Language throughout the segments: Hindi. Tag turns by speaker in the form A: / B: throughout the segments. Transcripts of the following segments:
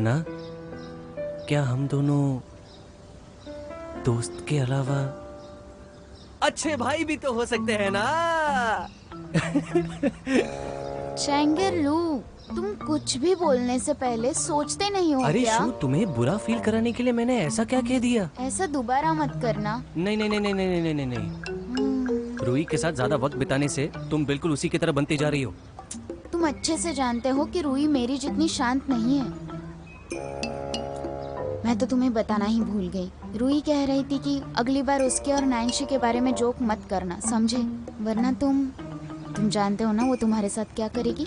A: है ना, क्या हम दोनों दोस्त के अलावा अच्छे भाई भी तो हो सकते हैं ना?
B: चैंगरलू, तुम कुछ भी बोलने से पहले सोचते नहीं हो
A: अरे
B: क्या?
A: शू, तुम्हें बुरा फील कराने के लिए मैंने ऐसा क्या कह दिया?
B: ऐसा दोबारा मत करना।
A: नहीं नहीं नहीं नहीं नहीं नहीं नहीं नहीं। रूही के साथ ज्यादा वक्त बिताने से तुम बिल्कुल उसी की तरह बनती जा रही हो।
B: तुम अच्छे से जानते हो कि रूही मेरी जितनी शांत नहीं है। मैं तो तुम्हें बताना ही भूल गई। रूही कह रही थी कि अगली बार उसके और नैन्सी के बारे में जोक मत करना, समझे? वरना तुम जानते हो ना वो तुम्हारे साथ क्या करेगी।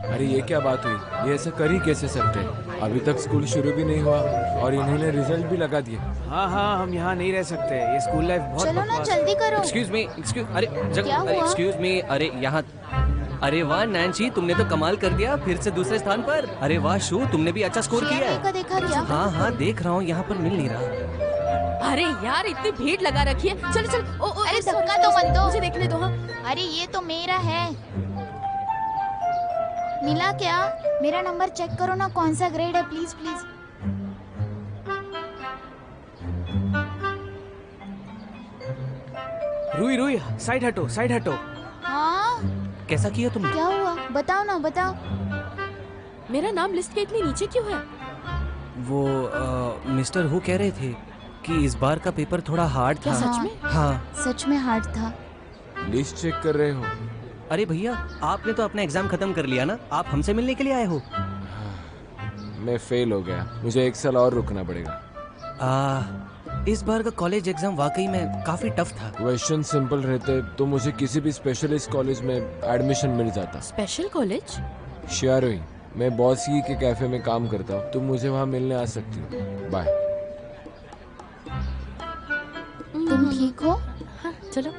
C: अरे ये क्या बात हुई? ये ऐसा कर ही कैसे सकते हैं? अभी तक स्कूल शुरू भी नहीं हुआ और इन्होंने रिजल्ट भी लगा दिए।
D: हाँ हाँ, हम यहाँ नहीं रह सकते। ये स्कूल लाइफ बहुत
B: चलो ना,
D: बकवास है।
B: जल्दी करो।
A: एक्सक्यूज मी, अरे
B: क्या हुआ?
A: एक्सक्यूज मी, अरे यहाँ। अरे वाह नैन्सी, तुमने तो कमाल कर दिया, फिर से दूसरे स्थान पर। अरे वाह शू, तुमने भी अच्छा स्कोर किया
B: श्रेया
A: है।
B: का देखा क्या?
A: हाँ हाँ देख रहा हूँ, यहाँ पर मिल नहीं रहा।
E: अरे यार, इतनी भीड़ लगा रखी है। चलो चलो। ओ,
B: अरे
E: sorry,
B: धक्का
E: sorry,
B: तो मत
E: sorry,
B: दो।
E: मुझे देखने दो। हाँ,
B: अरे ये तो मेरा है। मिला क्या? मेरा नंबर चेक करो ना, कौन सा ग्रेड है, please please.
D: Ruhi Ruhi, side हटो, साइड हटो।
B: हाँ,
A: कैसा किया तुमने?
B: क्या हुआ? बताओ ना, बताओ।
E: मेरा नाम लिस्ट के इतनी नीचे क्यों है?
A: वो मिस्टर हु कह रहे थे कि इस बार का पेपर थोड़ा हार्ड
E: क्या
A: था।
E: सच में?
A: हाँ।
B: सच में हार्ड था।
C: लिस्ट चेक कर रहे हो?
A: अरे भैया, आपने तो अपना एग्जाम खत्म कर लिया ना, आप हमसे मिलने के लिए आए हो?
C: मैं फेल हो गया, मुझे एक साल और रुकना पड़ेगा।
A: इस बार का कॉलेज एग्जाम वाकई में काफी टफ था।
C: क्वेश्चन सिंपल रहते तो मुझे किसी भी स्पेशलिस्ट कॉलेज में एडमिशन मिल जाता।
E: Special college?
C: श्योर हुई, मैं बॉस ही के कैफे में काम करता हूँ, तुम मुझे वहाँ मिलने आ सकती हो। बाय।
B: तुम ठीक हो?
E: हाँ चलो,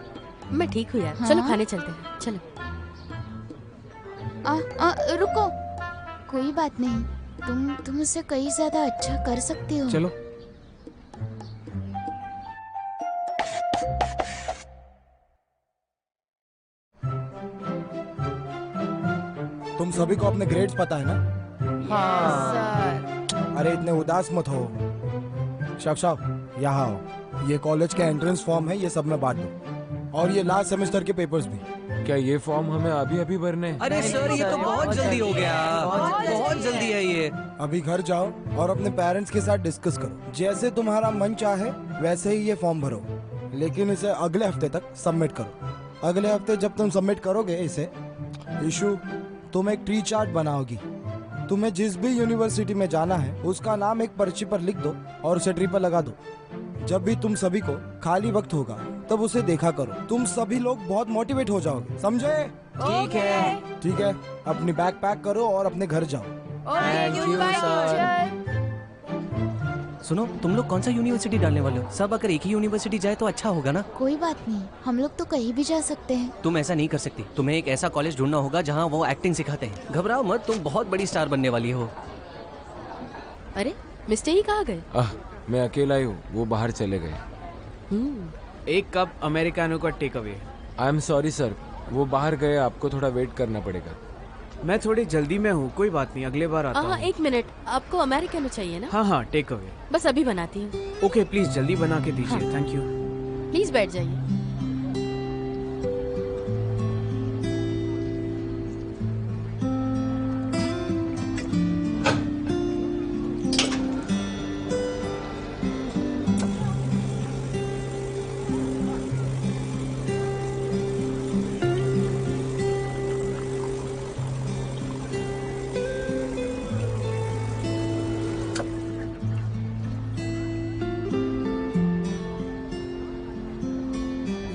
E: मैं ठीक हूँ यार।
B: हाँ?
E: चलो खाने चलते हैं, चलो।
B: रुको, कोई बात नहीं। तुम उससे कहीं ज्यादा अच्छा कर सकती हो।
C: चलो।
F: तुम सभी को अपने ग्रेड्स पता है ना?
B: सर।
F: अरे इतने उदास मत हो। शब यहाँ आओ। ये कॉलेज के एंट्रेंस फॉर्म है, ये सब में बांट दो। और ये लास्ट सेमेस्टर के पेपर्स भी।
C: क्या ये फॉर्म हमें अभी अभी भरने हैं?
A: अरे सर, ये तो बहुत जल्दी हो गया। बहुत जल्दी है ये।
F: अभी घर जाओ और अपने पेरेंट्स के साथ डिस्कस करो। जैसे तुम्हारा मन चाहे वैसे ही ये फॉर्म भरो, लेकिन इसे अगले हफ्ते तक सबमिट करो। अगले हफ्ते जब तुम सबमिट करोगे इसे, इशू तुम एक ट्री चार्ट बनाओगी। तुम्हें जिस भी यूनिवर्सिटी में जाना है उसका नाम एक पर्ची पर लिख दो और उसे ट्री पर लगा दो। जब भी तुम सभी को खाली वक्त होगा तब उसे देखा करो। तुम सभी लोग बहुत मोटिवेट हो जाओगे, समझे?
D: ठीक है।
F: ठीक है, अपनी बैग पैक करो और अपने घर जाओ।
D: Thank you sir.
A: सुनो, तुम लोग कौन सा यूनिवर्सिटी डालने वाले हो? सब अगर एक ही यूनिवर्सिटी जाए तो अच्छा होगा ना।
B: कोई बात नहीं, हम लोग तो कहीं भी जा सकते हैं।
A: तुम ऐसा नहीं कर सकती। तुम्हें एक ऐसा कॉलेज ढूंढना होगा जहाँ वो एक्टिंग सिखाते हैं। घबराओ मत, तुम बहुत बड़ी स्टार बनने वाली हो।
E: अरे मिस्टर ही कहाँ गए?
C: मैं अकेला ही हूँ, वो बाहर चले गए।
D: एक कप अमेरिकानो का take away.
C: I am sorry sir, वो बाहर गए, आपको थोड़ा वेट करना पड़ेगा।
D: मैं थोड़ी जल्दी में हूँ, कोई बात नहीं, अगले बार आता
E: हाँ
D: हूँ।
E: एक मिनट, आपको अमेरिकनो चाहिए ना?
D: हाँ हाँ, टेक अवे।
E: बस अभी बनाती हूँ।
D: ओके, प्लीज जल्दी बना के दीजिए।
E: हाँ।
D: Thank you.
E: प्लीज बैठ जाइए।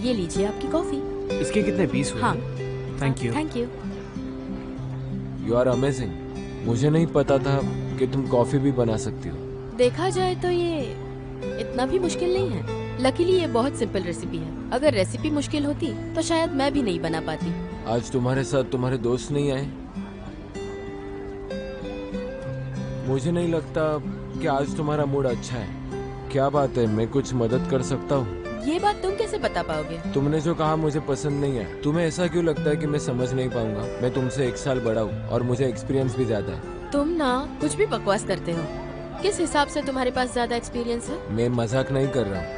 E: ये लीजिए आपकी कॉफी।
D: इसके कितने पीस हुए?
E: हाँ।
D: Thank you.
E: Thank you.
C: You are amazing. मुझे नहीं पता था कि तुम कॉफी भी बना सकती हो।
E: देखा जाए तो ये इतना भी मुश्किल नहीं है। लकीली ये बहुत सिंपल रेसिपी है। अगर रेसिपी मुश्किल होती तो शायद मैं भी नहीं बना पाती।
C: आज तुम्हारे साथ तुम्हारे दोस्त नहीं आए? मुझे नहीं लगता कि आज तुम्हारा मूड अच्छा है। क्या बात है, मैं कुछ मदद कर सकता हूँ?
E: ये बात तुम कैसे बता पाओगे?
C: तुमने जो कहा मुझे पसंद नहीं है। तुम्हें ऐसा क्यों लगता है कि मैं समझ नहीं पाऊंगा? मैं तुमसे 1 साल बड़ा हूँ और मुझे एक्सपीरियंस भी ज्यादा है।
E: तुम ना कुछ भी बकवास करते हो। किस हिसाब से तुम्हारे पास ज्यादा एक्सपीरियंस है?
C: मैं मजाक नहीं कर रहा हूँ।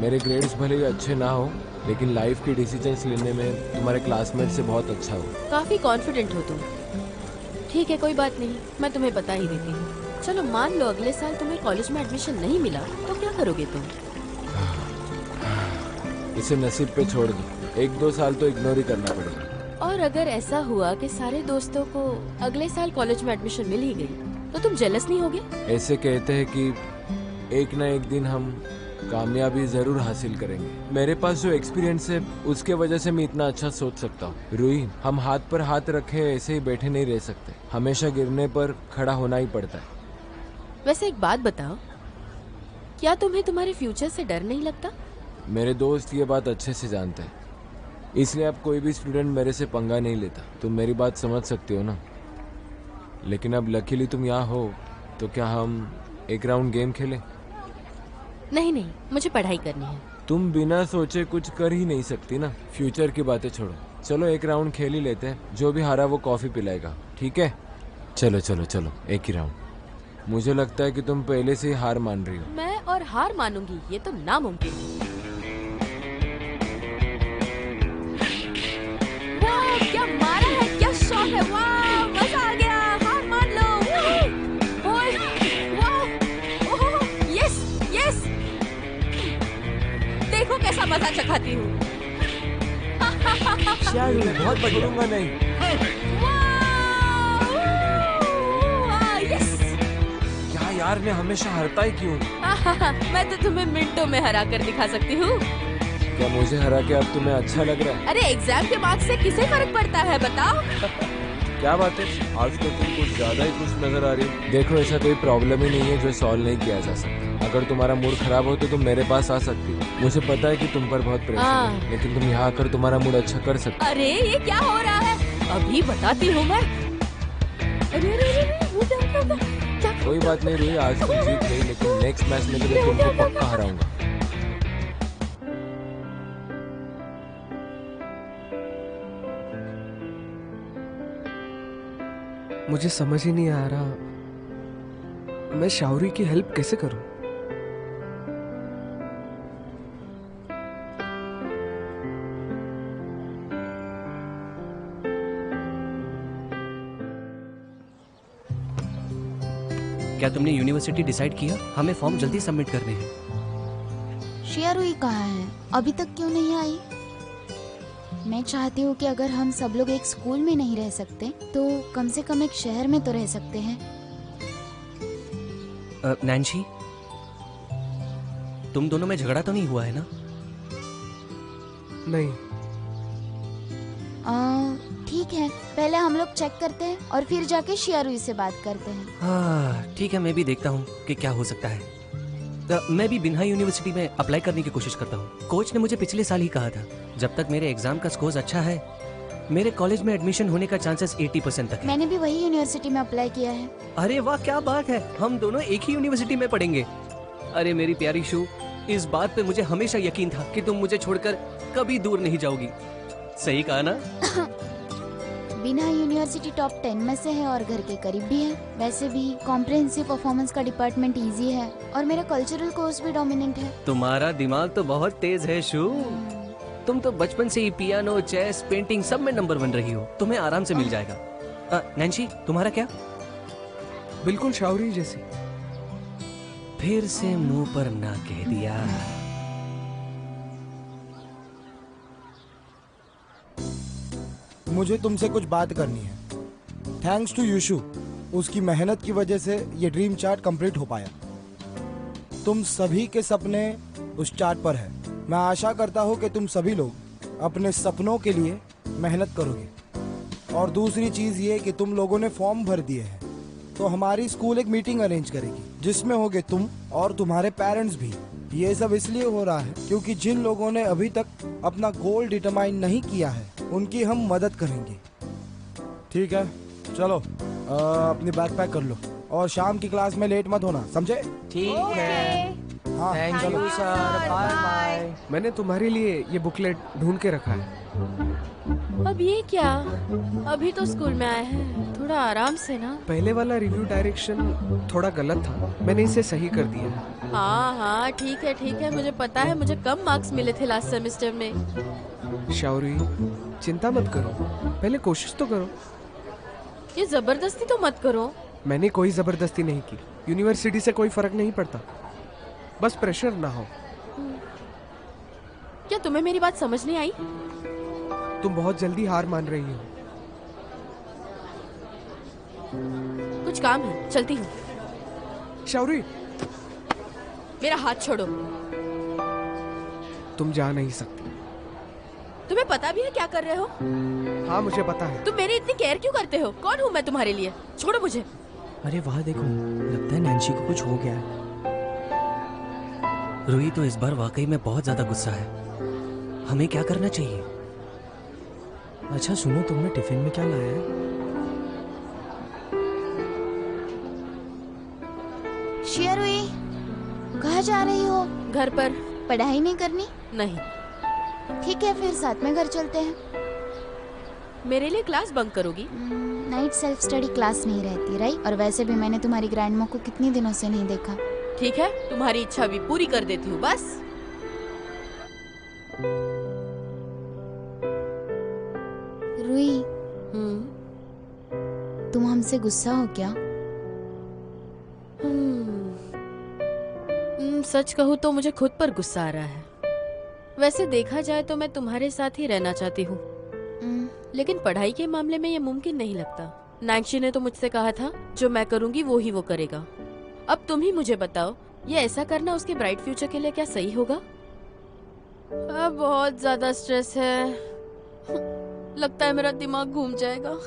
C: मेरे ग्रेड्स भले ही अच्छे ना हो, लेकिन लाइफ की डिसीजंस लेने में तुम्हारे क्लासमेट से बहुत अच्छा हो।
E: काफी कॉन्फिडेंट हो तुम। ठीक है, कोई बात नहीं, मैं तुम्हें बता ही देती हूँ। चलो मान लो अगले साल तुम्हें कॉलेज में एडमिशन नहीं मिला तो क्या करोगे तुम?
C: इसे नसीब पे छोड़ दो। 1-2 साल तो इग्नोर ही करना पड़ेगा।
E: और अगर ऐसा हुआ कि सारे दोस्तों को अगले साल कॉलेज में एडमिशन मिल ही गई तो तुम जेलस नहीं होगे?
C: ऐसे कहते हैं कि एक ना एक दिन हम कामयाबी जरूर हासिल करेंगे। मेरे पास जो एक्सपीरियंस है उसके वजह से मैं इतना अच्छा सोच सकता हूँ। रूही, हम हाथ पर हाथ रखे ऐसे ही बैठे नहीं रह सकते। हमेशा गिरने पर खड़ा होना ही पड़ता है।
E: वैसे एक बात बताओ, क्या तुम्हें तुम्हारे फ्यूचर से डर नहीं लगता?
C: मेरे दोस्त ये बात अच्छे से जानते हैं, इसलिए अब कोई भी स्टूडेंट मेरे से पंगा नहीं लेता। तुम मेरी बात समझ सकते हो ना? लेकिन अब लकीली तुम यहाँ हो, तो क्या हम एक राउंड गेम खेलें?
E: नहीं नहीं, मुझे पढ़ाई करनी है।
C: तुम बिना सोचे कुछ कर ही नहीं सकती ना। फ्यूचर की बातें छोड़ो, चलो एक राउंड खेल ही लेते हैं। जो भी हारा वो कॉफी पिलाएगा, ठीक है? चलो चलो चलो, एक ही राउंड। मुझे लगता है कि तुम पहले से ही हार मान रही हो।
E: मैं और हार मानूंगी, ये तो नामुमकिन है। वाह, क्या मारा है, क्या शॉट है, वाह मजा आ गया, हार मान लो। ओए, वाह, ओह, यस यस, देखो कैसा मजा चखाती हूँ।
C: बहुत बढ़िया नहीं।
E: यस,
C: क्या यार, मैं हमेशा हारता ही क्यों?
E: मैं तो तुम्हें मिनटों में हरा कर दिखा सकती हूँ।
C: क्या मुझे हरा के अब तुम्हें अच्छा लग रहा है?
E: अरे एग्जाम के मार्क्स से किसे फर्क पड़ता है, बताओ?
C: क्या बात है, आज तो तुम कुछ ज्यादा ही खुश नजर आ रही हो। देखो, ऐसा कोई प्रॉब्लम ही नहीं है जो सॉल्व नहीं किया जा सकता। अगर तुम्हारा मूड खराब हो तो तुम मेरे पास आ सकती हो। मुझे पता है कि तुम पर बहुत प्रेशर है, लेकिन तुम यहाँ आकर तुम्हारा मूड अच्छा कर सकते हो।
E: अरे ये क्या हो रहा है, अभी बताती हूँ मैं। अरे अरे अरे, वो क्या?
C: कोई बात नहीं रूही, आज तुम जीत गई, लेकिन नेक्स्ट मैच में तो मैं तुमको पक्का हराऊंगा।
G: मुझे समझ ही नहीं आ रहा मैं शाउरी की हेल्प कैसे करूं।
A: क्या तुमने यूनिवर्सिटी डिसाइड किया? हमें फॉर्म जल्दी सबमिट करने हैं।
B: शिया रूही कहाँ है? अभी तक क्यों नहीं आई? मैं चाहती हूँ कि अगर हम सब लोग एक स्कूल में नहीं रह सकते तो कम से कम एक शहर में तो रह सकते हैं।
A: नैन्सी, तुम दोनों में झगड़ा तो नहीं हुआ है ना?
G: नहीं।
B: ठीक है, पहले हम लोग चेक करते हैं और फिर जाके शिया रूही से बात करते हैं।
A: हाँ ठीक है, मैं भी देखता हूँ कि क्या हो सकता है। मैं भी बिन्हा यूनिवर्सिटी में अप्लाई करने की कोशिश करता हूँ। कोच ने मुझे पिछले साल ही कहा था, जब तक मेरे एग्जाम का स्कोर अच्छा है मेरे कॉलेज में एडमिशन होने का चांसेस 80% तक है।
B: मैंने भी वही यूनिवर्सिटी में अप्लाई किया है।
A: अरे वाह, क्या बात है, हम दोनों एक ही यूनिवर्सिटी में पढ़ेंगे। अरे मेरी प्यारी शू, इस बात पे मुझे हमेशा यकीन था कि तुम मुझे छोड़कर कभी दूर नहीं जाओगी। सही कहा ना?
B: बिना यूनिवर्सिटी टॉप 10 में से है और घर के करीब भी है। वैसे भी कॉम्प्रिहेंसिव परफॉर्मेंस का डिपार्टमेंट इजी है और मेरा कल्चरल कोर्स भी डोमिनेंट है।
A: तुम्हारा दिमाग तो बहुत तेज है शू। तुम तो बचपन से ही पियानो, चेस, पेंटिंग सब में नंबर 1 रही हो। तुम्हें आराम से मिल जाएगा। नैन्सी, तुम्हारा क्या?
G: बिल्कुल शाउरी जैसी।
A: फिर से मुंह पर ना कह दिया।
F: मुझे तुमसे कुछ बात करनी है। थैंक्स टू यूशु, उसकी मेहनत की वजह से ये ड्रीम चार्ट कंप्लीट हो पाया। तुम सभी के सपने उस चार्ट पर है। मैं आशा करता हूँ कि तुम सभी लोग अपने सपनों के लिए मेहनत करोगे। और दूसरी चीज़ ये कि तुम लोगों ने फॉर्म भर दिए हैं, तो हमारी स्कूल एक मीटिंग अरेंज करेगी जिसमें होगे तुम और तुम्हारे पेरेंट्स भी। ये सब इसलिए हो रहा है क्योंकि जिन लोगों ने अभी तक अपना गोल डिटरमाइन नहीं किया है उनकी हम मदद करेंगे। ठीक है, चलो अपनी बैग पैक कर लो और शाम की क्लास में लेट मत होना, समझे?
A: ठीक है।
F: हाँ
G: थैंक
F: चलो।
G: You sir, bye bye. मैंने तुम्हारे लिए ये बुकलेट ढूंढ के रखा है।
E: अब ये क्या? अभी तो स्कूल में आए हैं, थोड़ा आराम से ना।
G: पहले वाला रिव्यू डायरेक्शन थोड़ा गलत था, मैंने इसे सही कर दिया है।
E: हाँ हाँ ठीक है, मुझे पता है, मुझे कम मार्क्स मिले थे लास्ट सेमेस्टर में।
G: शाउरी, चिंता मत करो, पहले कोशिश तो करो।
E: ये जबरदस्ती तो मत करो।
G: मैंने कोई जबरदस्ती नहीं की, यूनिवर्सिटी से कोई फर्क नहीं पड़ता, बस प्रेशर ना हो।
E: क्या तुम्हें मेरी बात समझ नहीं आई?
G: तुम बहुत जल्दी हार मान रही हो।
E: कुछ काम है, चलती हूँ।
G: शाउरी,
E: मेरा हाथ छोड़ो।
G: तुम जा नहीं सकती।
E: तुम्हें पता भी है क्या कर रहे हो?
G: हाँ मुझे पता है।
E: तुम मेरी इतनी केयर क्यों करते हो? कौन हूँ मैं तुम्हारे लिए? छोड़ो मुझे।
A: अरे वाह, देखो, लगता है नैन्सी को कुछ हो गया है। रूही तो इस बार वाकई में बहुत ज्यादा गुस्सा है। हमें क्या करना चाहिए? अच्छा सुनो, तुमने टिफिन में क्या लाया है?
B: शिया रुई, कहाँ जा रही हो?
E: घर पर।
B: पढ़ाई नहीं करनी?
E: नहीं।
B: ठीक है, फिर साथ में घर चलते हैं।
E: मेरे लिए क्लास बंक करोगी?
B: नाइट सेल्फ स्टडी क्लास नहीं रहती, राइट? और वैसे भी मैंने तुम्हारी ग्रैंडमा को कितने दिनों से नहीं देखा।
E: ठीक है, तुम्हारी इच्छा भी पूरी कर देती हूँ बस।
B: रुई, तुम हमसे गुस्सा हो क्या?
E: सच कहूँ तो मुझे खुद पर गुस्सा आ रहा है। वैसे देखा जाए तो मैं तुम्हारे साथ ही रहना चाहती हूँ, लेकिन पढ़ाई के मामले में ये मुमकिन नहीं लगता। नैन्सी ने तो मुझसे कहा था जो मैं करूँगी वो ही वो करेगा। अब तुम ही मुझे बताओ, ये ऐसा करना उसके ब्राइट फ्यूचर के लिए क्या सही होगा? अब बहुत ज्यादा स्ट्रेस है, लगता है मेरा दिमाग घूम जाएगा।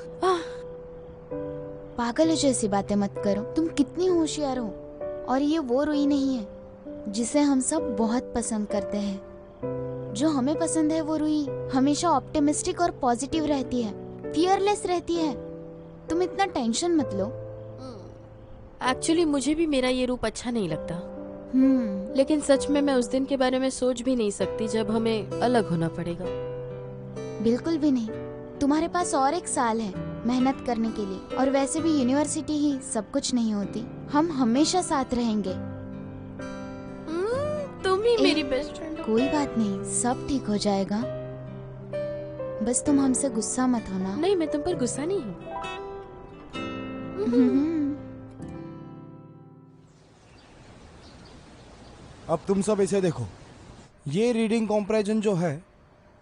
B: पागल जैसी बातें मत करो, तुम कितनी होशियार हो। और ये वो रुई नहीं है जिसे हम सब बहुत पसंद करते हैं। जो हमें पसंद है वो रुई हमेशा ऑप्टिमिस्टिक और पॉजिटिव रहती है, फियरलेस रहती है। तुम इतना टेंशन मत लो।
E: एक्चुअली मुझे भी मेरा ये रूप अच्छा नहीं लगता, लेकिन सच में मैं उस दिन के बारे में सोच भी नहीं सकती जब हमें अलग होना पड़ेगा।
B: बिल्कुल भी नहीं, तुम्हारे पास और एक साल है मेहनत करने के लिए। और वैसे भी यूनिवर्सिटी ही सब कुछ नहीं होती। हम हमेशा साथ रहेंगे।
E: तुम ही मेरी बेस्ट फ्रेंड हो।
B: कोई बात नहीं, सब ठीक हो जाएगा। बस तुम हमसे गुस्सा मत होना।
E: नहीं, मैं तुम पर गुस्सा नहीं हूँ।
F: अब तुम सब इसे देखो, ये रीडिंग कॉम्प्रेजन जो है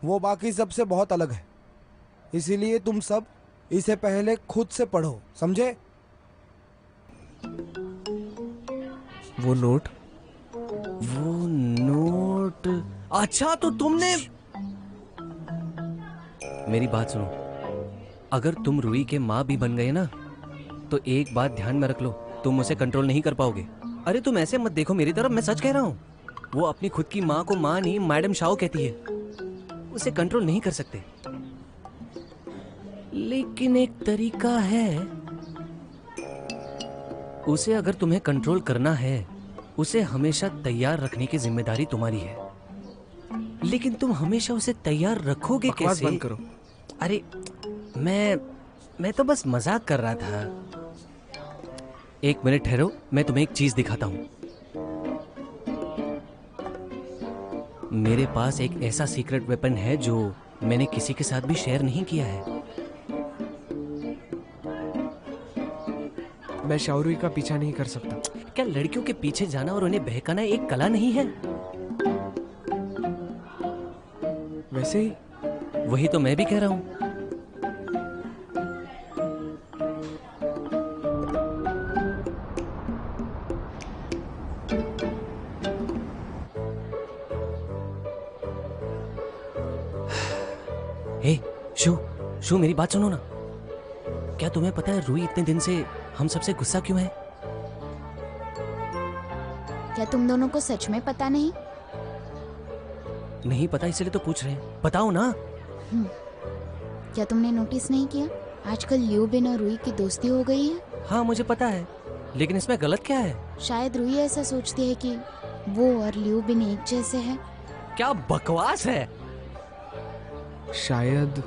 F: वो बाकी सबसे बहुत अलग है। इसीलिए तुम सब इसे पहले खुद से पढ़ो, समझे?
G: वो नोट
A: अच्छा, तो तुमने मेरी बात सुनो। अगर तुम रूही के माँ भी बन गए ना, तो एक बात ध्यान में रख लो, तुम उसे कंट्रोल नहीं कर पाओगे। अरे तुम ऐसे मत देखो मेरी तरफ, मैं सच कह रहा हूँ। वो अपनी खुद की माँ को माँ नहीं मैडम शाओ कहती है। उसे कंट्रोल नहीं कर सकते, लेकिन एक तरीका है। उसे अगर तुम्हें कंट्रोल करना है, उसे हमेशा तैयार रखने की जिम्मेदारी तुम्हारी है। लेकिन तुम हमेशा उसे तैयार रखोगे कैसे?
G: बंद करो।
A: अरे मैं तो बस मजाक कर रहा था। एक मिनट ठहरो, मैं तुम्हें एक चीज दिखाता हूं। मेरे पास एक ऐसा सीक्रेट वेपन है जो मैंने किसी के साथ भी शेयर नहीं किया है।
G: मैं शाउरी का पीछा नहीं कर सकता।
A: क्या लड़कियों के पीछे जाना और उन्हें बहकाना एक कला नहीं है?
G: वैसे ही
A: वही तो मैं भी कह रहा हूं। हे शू, मेरी बात सुनो ना। क्या तुम्हें पता है रूही इतने दिन से हम सबसे गुस्सा क्यों है?
B: क्या तुम दोनों को सच में पता नहीं?
A: नहीं पता, इसलिए तो पूछ रहे हैं। बताओ ना।
B: क्या तुमने नोटिस नहीं किया आजकल ल्यूबिन और रूही की दोस्ती हो गई है?
A: हाँ मुझे पता है, लेकिन इसमें गलत क्या है?
B: शायद रूही ऐसा सोचती है कि वो और लियू बिन एक जैसे हैं।
A: क्या बकवास है।
G: शायद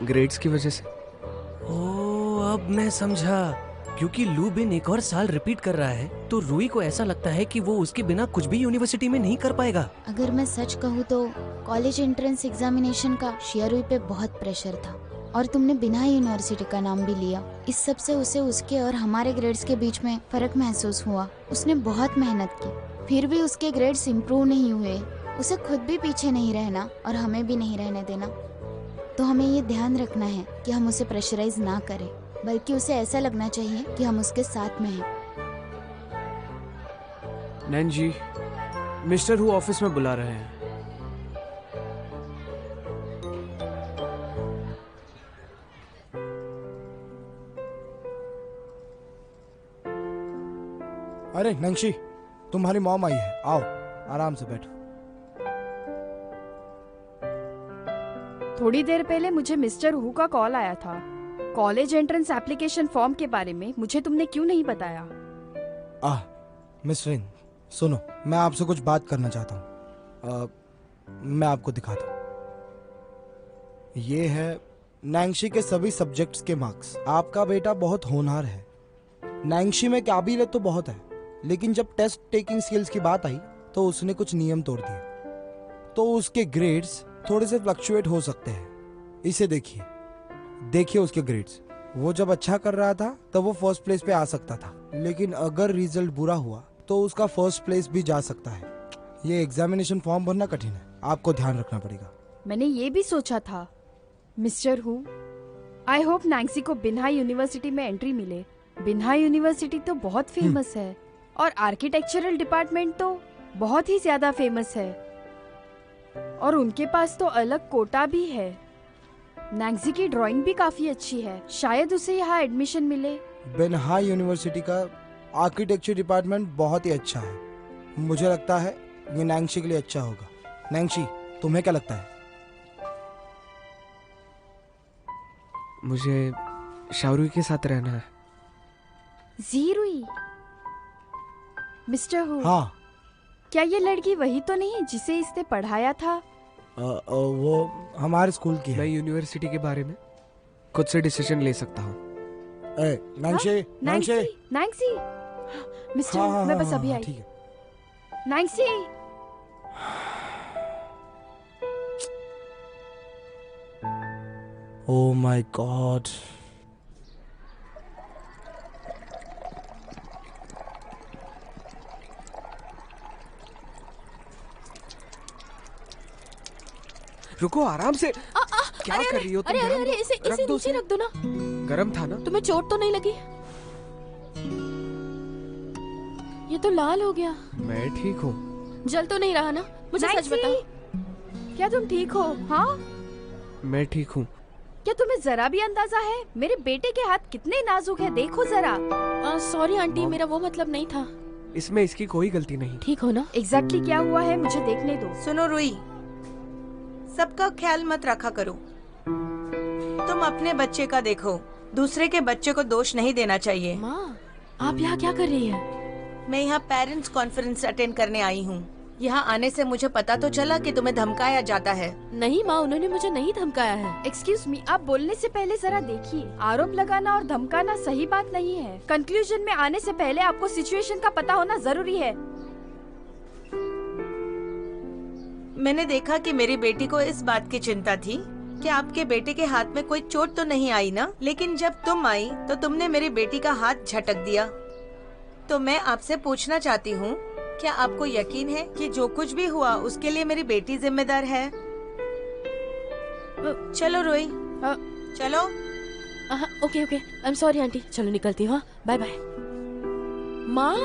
G: ग्रेड्स की वजह से।
A: ओह, अब मैं समझा। क्योंकि लू बिन एक और साल रिपीट कर रहा है तो रूई को ऐसा लगता है कि वो उसके बिना कुछ भी यूनिवर्सिटी में नहीं कर पाएगा।
B: अगर मैं सच कहूँ तो कॉलेज एंट्रेंस एग्जामिनेशन का शियारुई पे बहुत प्रेशर था और तुमने बिना यूनिवर्सिटी का नाम भी लिया। इस सब से उसे उसके और हमारे ग्रेड्स के बीच में फर्क महसूस हुआ। उसने बहुत मेहनत की, फिर भी उसके ग्रेड्स इम्प्रूव नहीं हुए। उसे खुद भी पीछे नहीं रहना और हमें भी नहीं रहने देना। तो हमें ये ध्यान रखना है कि हम उसे प्रेशराइज ना करें, बल्कि उसे ऐसा लगना चाहिए कि हम उसके साथ में हैं।
D: नैन जी, मिस्टर हु ऑफिस में बुला रहे हैं।
F: अरे नंशी, तुम्हारी मॉम आई है, आओ आराम से बैठो।
H: थोड़ी देर पहले मुझे मिस्टर हु का कॉल आया था कॉलेज एंट्रेंस एप्लीकेशन फॉर्म के बारे में। मुझे तुमने क्यों नहीं बताया?
F: मिस रिन, सुनो, मैं आपसे कुछ बात करना चाहता हूँ। मैं आपको दिखाता हूँ। ये है नैंगशी के सभी सब्जेक्ट्स के मार्क्स। आपका बेटा बहुत होनहार है। नैंगशी में काबिलियत तो बहुत है, लेकिन जब टेस्ट टेकिंग स्किल्स की बात आई तो उसने कुछ नियम तोड़ दिए, तो उसके ग्रेड्स थोड़े से फ्लक्चुएट हो सकते हैं। इसे देखिए उसके ग्रेड्स। वो जब अच्छा कर रहा था तब वो फर्स्ट प्लेस पे आ सकता था, लेकिन अगर रिजल्ट बुरा हुआ तो उसका फर्स्ट प्लेस भी जा सकता है। ये एग्जामिनेशन फॉर्म भरना कठिन है, आपको ध्यान रखना पड़ेगा।
H: मैंने ये भी सोचा था mister who, I hope Nancy को बिन्हा यूनिवर्सिटी में एंट्री मिले। बिन्हा यूनिवर्सिटी तो बहुत फेमस है और आर्किटेक्चरल डिपार्टमेंट तो बहुत ही ज्यादा फेमस है, और उनके पास तो अलग कोटा भी है। नैंसी की ड्राइंग भी काफी अच्छी है, शायद उसे यहाँ एडमिशन मिले।
F: बिन्हा यूनिवर्सिटी का आर्किटेक्चर डिपार्टमेंट बहुत ही अच्छा है। मुझे लगता है ये नैंसी के लिए अच्छा होगा। नैंसी, तुम्हें क्या लगता है?
G: मुझे शाहरुई के साथ रहना है।
H: जीरुई? मिस्टर हु,
F: हाँ।
H: क्या ये लड़की वही तो नहीं जिसे इसने पढ़ाया था?
F: वो हमारे स्कूल की
G: मैं
F: है।
G: यूनिवर्सिटी के बारे में खुद से डिसीजन ले सकता हूँ।
F: Nancy, Nancy.
H: नैंसी, मिस्टर
F: हाँ,
H: हु,
F: हाँ,
H: मैं बस
F: हाँ,
H: अभी
F: हाँ,
H: आई।
F: ठीक है।
H: Nancy,
F: oh my God.
G: रुको, आराम से। क्या कर रही हो तुम?
E: अरे अरे
G: ध्यान
E: अरे,
G: दो।
E: इसे
G: रख
E: इसे
G: दो
E: नीचे
G: उसे।
E: रख दो ना।
G: गरम था ना?
E: तुम्हें चोट तो नहीं लगी? ये तो लाल हो गया।
G: मैं ठीक हूँ।
E: जल तो नहीं रहा ना? मुझे सच
H: नैंसी,
E: बताओ।
H: क्या तुम ठीक हो? हाँ,
G: मैं ठीक हूँ।
H: क्या तुम्हें जरा भी अंदाजा है मेरे बेटे के हाथ कितने नाजुक है? देखो जरा।
E: सॉरी आंटी, मेरा वो मतलब नहीं था।
G: इसमें इसकी कोई गलती नहीं।
E: ठीक हो ना?
H: एग्जैक्टली क्या हुआ है मुझे देखने दो।
I: सुनो रुई, सबका ख्याल मत रखा करो। तुम अपने बच्चे का देखो, दूसरे के बच्चे को दोष नहीं देना चाहिए।
E: माँ, आप यहाँ क्या कर रही हैं?
I: मैं यहाँ पेरेंट्स कॉन्फ्रेंस अटेंड करने आई हूँ। यहाँ आने से मुझे पता तो चला कि तुम्हें धमकाया जाता है।
E: नहीं माँ, उन्होंने मुझे नहीं धमकाया है।
H: एक्सक्यूज मी, आप बोलने से पहले जरा देखिए। आरोप लगाना और धमकाना सही बात नहीं है। कंक्लूजन में आने से पहले आपको सिचुएशन का पता होना जरूरी है।
I: मैंने देखा कि मेरी बेटी को इस बात की चिंता थी कि आपके बेटे के हाथ में कोई चोट तो नहीं आई ना, लेकिन जब तुम आई तो तुमने मेरी बेटी का हाथ झटक दिया। तो मैं आपसे पूछना चाहती हूँ, क्या आपको यकीन है कि जो कुछ भी हुआ उसके लिए मेरी बेटी जिम्मेदार है? चलो रोई, चलो।
E: Okay okay, I am sorry aunty. चलो निकलती हूँ। Bye bye. माँ,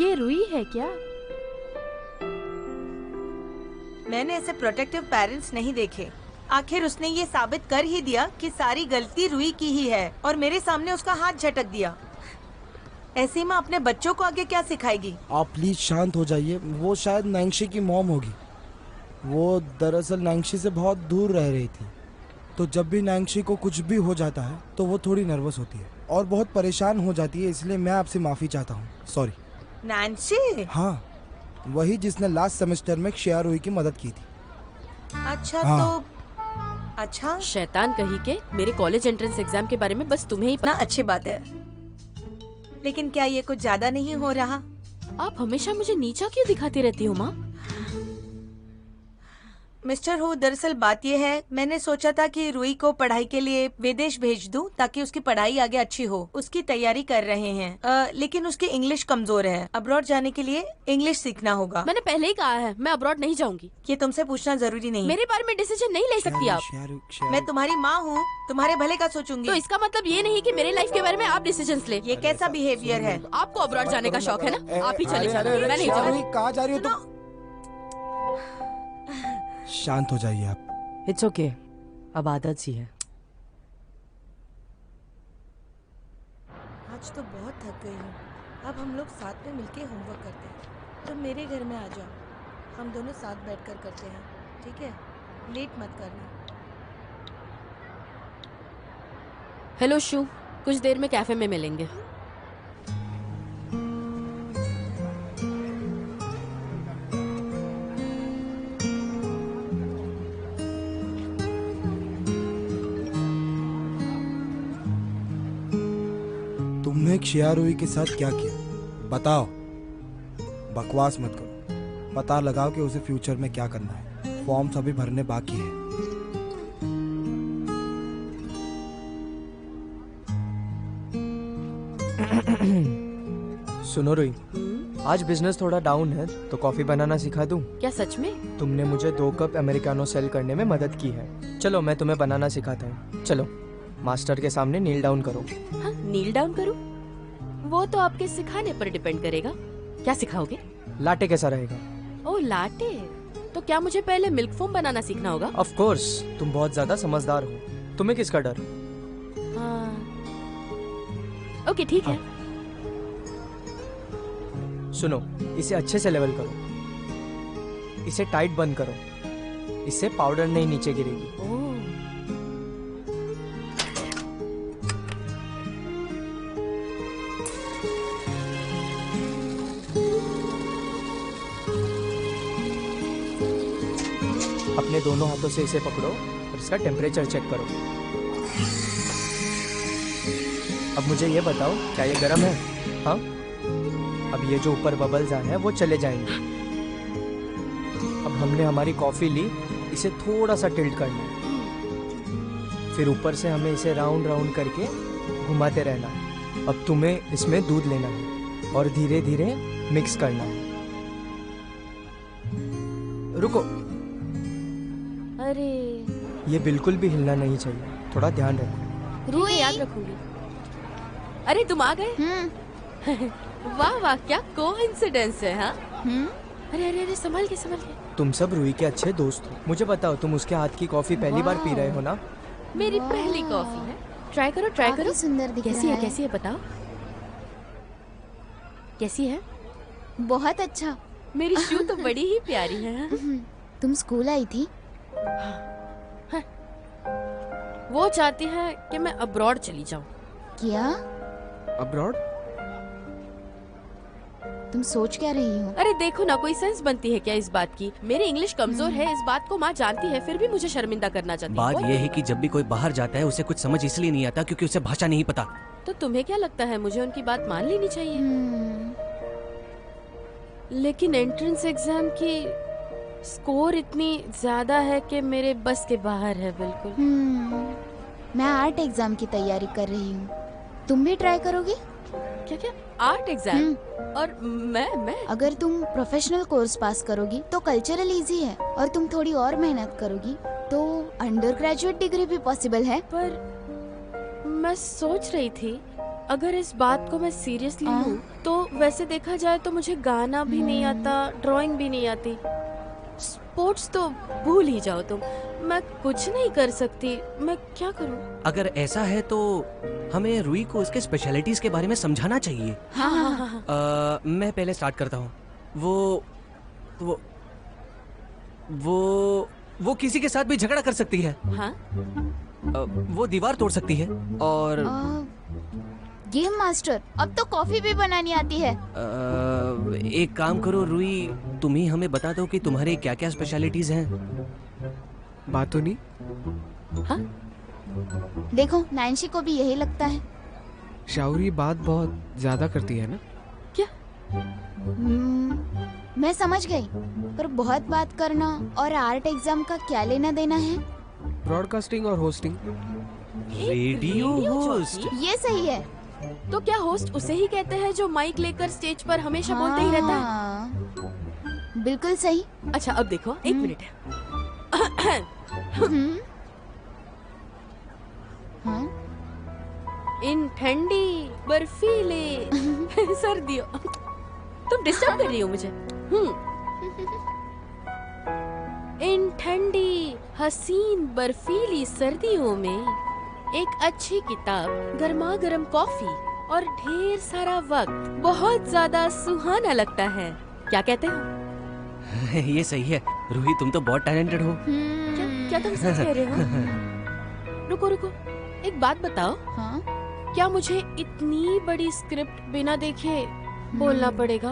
H: ये रुई है क्या?
I: मैंने ऐसे प्रोटेक्टिव पेरेंट्स नहीं देखे। आखिर उसने ये साबित कर ही दिया कि सारी गलती रुई की ही है और मेरे सामने उसका हाथ झटक दिया। ऐसी माँ अपने बच्चों को आगे क्या सिखाएगी?
F: आप प्लीज शांत हो जाइए। वो शायद नैंसी की मॉम होगी। वो दरअसल नैंसी से बहुत दूर रह रही थी, तो जब भी नैंसी को कुछ भी हो जाता है तो वो थोड़ी नर्वस होती है और बहुत परेशान हो जाती है। इसलिए मैं आपसे माफी चाहता हूँ। सॉरी।
I: नैन्सी?
F: हाँ, वही जिसने लास्ट सेमेस्टर में क्षया रूही की मदद की थी।
I: अच्छा
F: हाँ।
I: तो अच्छा
E: शैतान कही के मेरे कॉलेज एंट्रेंस एग्जाम के बारे में बस तुम्हें ही
I: ना, अच्छी बात है, लेकिन क्या ये कुछ ज्यादा नहीं हो रहा?
E: आप हमेशा मुझे नीचा क्यों दिखाती रहती हो माँ?
I: मिस्टर हु, दरअसल बात ये है, मैंने सोचा था कि रूही को पढ़ाई के लिए विदेश भेज दूं ताकि उसकी पढ़ाई आगे अच्छी हो। उसकी तैयारी कर रहे हैं, लेकिन उसकी इंग्लिश कमजोर है। अब्रॉड जाने के लिए इंग्लिश सीखना होगा।
E: मैंने पहले ही कहा है मैं अब्रॉड नहीं जाऊंगी।
I: ये तुमसे पूछना जरूरी नहीं।
E: मेरे बारे में डिसीजन नहीं ले सकती आप।
I: मैं तुम्हारी माँ हूँ, तुम्हारे भले का सोचूंगी।
E: तो इसका मतलब ये नहीं कि मेरे लाइफ के बारे में आप डिसीजंस ले।
I: ये कैसा बिहेवियर है?
E: आपको अब्रॉड जाने का शौक है ना, आप ही चले जाइए, मैं नहीं जाऊंगी।
F: कहाँ जा रही हो तुम? शांत हो जाइए आप।
J: इट्स ओके, अब आदत सी है।
I: आज तो बहुत थक गई हूँ। अब हम लोग साथ में मिलके होमवर्क करते हैं। तुम मेरे घर में आ जाओ, हम दोनों साथ बैठकर करते हैं, ठीक है? लेट मत करना।
E: हेलो शू, कुछ देर में कैफे में मिलेंगे।
F: तुमने क्षया रूही के साथ क्या किया बताओ। बकवास मत करो, पता लगाओ कि उसे फ्यूचर में क्या करना है। फॉर्म्स अभी भरने बाकी है।
G: सुनो रूही, आज बिजनेस थोड़ा डाउन है तो कॉफी बनाना सिखा दूं?
E: क्या सच में?
G: तुमने मुझे 2 कप अमेरिकानो सेल करने में मदद की है। चलो मैं तुम्हें बनाना सिखाता हूँ। चलो मास्टर के सामने नील डाउन करो।
E: हाँ, नील डाउन करूं? वो तो आपके सिखाने पर डिपेंड करेगा। क्या सिखाओगे?
G: लाटे कैसा रहेगा?
E: ओह लाटे, तो क्या मुझे पहले मिल्क फोम बनाना सीखना होगा?
G: ऑफ कोर्स, तुम बहुत ज्यादा समझदार हो। तुम्हें किसका डर?
E: हाँ। ओके ठीक है।
G: सुनो, इसे अच्छे से लेवल करो, इसे टाइट बंद करो, इससे पाउडर नहीं नीचे गिरेगी।
E: ओह
G: अपने दोनों हाथों से इसे पकड़ो और इसका टेम्परेचर चेक करो। अब मुझे ये बताओ, क्या ये गर्म है? हाँ, अब ये जो ऊपर बबल्स आए हैं वो चले जाएंगे। अब हमने हमारी कॉफी ली, इसे थोड़ा सा टिल्ट करना है, फिर ऊपर से हमें इसे राउंड राउंड करके घुमाते रहना है। अब तुम्हें इसमें दूध लेना है और धीरे धीरे मिक्स करना है। रुको,
E: अरे
G: ये बिल्कुल भी हिलना नहीं चाहिए, थोड़ा ध्यान रखो।
E: रूही, याद रखूंगी। अरे तुम आ गए? वाह वाह, क्या कोइंसिडेंस है। हाँ अरे अरे अरे, संभल के संभल के।
G: तुम सब रूही के अच्छे दोस्त हो। मुझे बताओ, तुम उसके हाथ की कॉफी पहली बार पी रहे हो ना?
E: मेरी पहली कॉफी है। ट्राई करो ट्राई करो।
B: सुंदर दिख
E: कैसी
B: रहा
E: है कैसी है बताओ, कैसी है?
B: बहुत अच्छा।
E: मेरी शू तो बड़ी ही प्यारी है।
B: तुम स्कूल आई थी?
E: वो चाहती है कि मैं अब्रॉड चली जाऊं।
B: क्या?
G: अब्रॉड?
B: तुम सोच क्या रही हो?
E: अरे देखो ना, कोई सेंस बनती है क्या इस बात की? मेरी इंग्लिश कमजोर है, इस बात को माँ जानती है, फिर भी मुझे शर्मिंदा करना चाहती है।
A: बात यह है कि जब भी कोई बाहर जाता है उसे कुछ समझ इसलिए नहीं आता क्योंकि उसे भाषा नहीं पता।
E: तो तुम्हें क्या लगता है, मुझे उनकी बात मान लेनी चाहिए? लेकिन एंट्रेंस एग्जाम की स्कोर इतनी ज्यादा है कि मेरे बस के बाहर है बिल्कुल।
B: मैं आर्ट एग्जाम की तैयारी कर रही हूँ, तुम भी ट्राई करोगी?
E: क्या क्या? Art exam? और मैं
B: अगर तुम प्रोफेशनल कोर्स पास करोगी तो कल्चरल इजी है, और तुम थोड़ी और मेहनत करोगी तो अंडर ग्रेजुएट डिग्री भी पॉसिबल है।
E: पर मैं सोच रही थी, अगर इस बात को मैं सीरियसली लूं तो वैसे देखा जाए तो मुझे गाना भी नहीं आता, ड्राइंग भी नहीं आती, स्पोर्ट्स तो भूल ही जाओ तुम। मैं कुछ नहीं कर सकती, मैं क्या करूं?
A: अगर ऐसा है तो हमें रूही को उसके स्पेशलिटीज के बारे में समझाना चाहिए।
E: हाँ।
A: मैं पहले स्टार्ट करता हूँ। वो किसी के साथ भी झगड़ा कर सकती है।
E: हाँ?
A: वो दीवार तोड़ सकती है और
B: गेम मास्टर, अब तो कॉफी भी बनानी आती है।
A: एक काम करो रूही, तुम ही हमें बता दो कि तुम्हारे क्या क्या स्पेशलिटीज हैं।
D: बात तो नहीं।
E: हाँ?
B: देखो नैन्सी को भी यही लगता है।
D: शाउरी बात बहुत ज्यादा करती है ना?
E: क्या?
B: मैं समझ गई, पर बहुत बात करना और आर्ट एग्जाम का क्या लेना देना है?
D: ब्रॉडकास्टिंग और होस्टिंग।
A: रेडियो होस्ट,
B: ये सही है।
E: तो क्या होस्ट उसे ही कहते हैं जो माइक लेकर स्टेज पर हमेशा बोलते ही रहता है?
B: बिल्कुल सही।
E: अच्छा अब देखो, एक मिनट। इन ठंडी बर्फीले सर्दियों तुम डिस्टर्ब कर रही हो मुझे। इन ठंडी हसीन बर्फीली सर्दियों में एक अच्छी किताब, गर्मा गर्म कॉफी और ढेर सारा वक्त बहुत ज्यादा सुहाना लगता है। क्या कहते हो?
A: ये सही है रूही, तुम तो बहुत टैलेंटेड हो।
E: क्या तुम सच कह रहे हो? रुको रुको, एक बात बताओ।
B: हाँ?
E: क्या मुझे इतनी बड़ी स्क्रिप्ट बिना देखे बोलना पड़ेगा?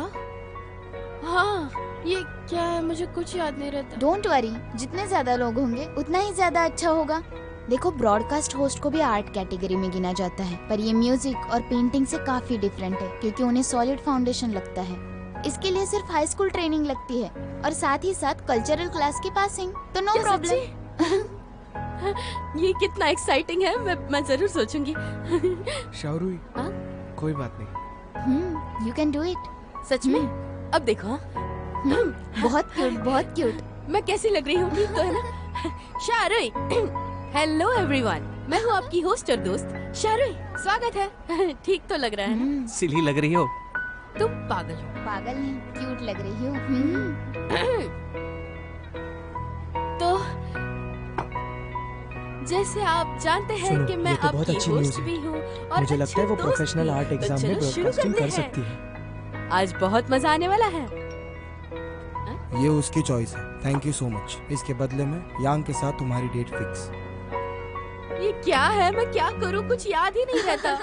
E: हाँ, ये क्या है, मुझे कुछ याद नहीं रहता।
B: डोंट वरी, जितने ज्यादा लोग होंगे उतना ही ज्यादा अच्छा होगा। देखो ब्रॉडकास्ट होस्ट को भी आर्ट कैटेगरी में गिना जाता है, पर ये म्यूजिक और पेंटिंग से काफी डिफरेंट है, क्योंकि उन्हें सॉलिड फाउंडेशन लगता है। इसके लिए सिर्फ हाई स्कूल ट्रेनिंग लगती है और साथ ही साथ कल्चरल क्लास की पासिंग, तो नो प्रॉब्लम।
E: ये कितना एक्साइटिंग है, मैं जरूर सोचूंगी।
D: शाउरी, कोई बात नहीं।
B: You can do it.
E: सच में? अब देखो।
B: बहुत क्यूट, बहुत क्यूट।
E: मैं कैसी लग रही हूँ? ठीक तो है ना? शारुई, हेलो एवरीवन, मैं हूँ आपकी होस्ट और दोस्त शारुई। स्वागत है। ठीक तो लग रहा है ना?
A: सिली लग रही हो।
E: तुम पागल हो।
B: पागल नहीं, क्यूट लग रही हो।
E: तो जैसे आप जानते हैं
G: सुनो,
E: कि मैं
G: ये तो बहुत
E: आपकी
G: अच्छी
E: होस्ट
G: न्यूज़ है।
E: भी हूँ और
G: मुझे लगता है वो
E: अच्छे दोस्त
G: प्रोफेशनल
E: भी।
G: आर्ट
E: तो
G: एग्जाम में
E: चलो शुरू
G: ब्रॉडकास्टिंग
E: करते
G: कर
E: हैं।
G: सकती है।
E: आज बहुत मजा आने वाला है।
F: ये उसकी चॉइस है। Thank you so much. इसके बदले में यांग के साथ तुम्हारी डेट फिक्स।
E: ये क्या है? मैं क्या करूँ? कुछ याद ही नहीं रहता।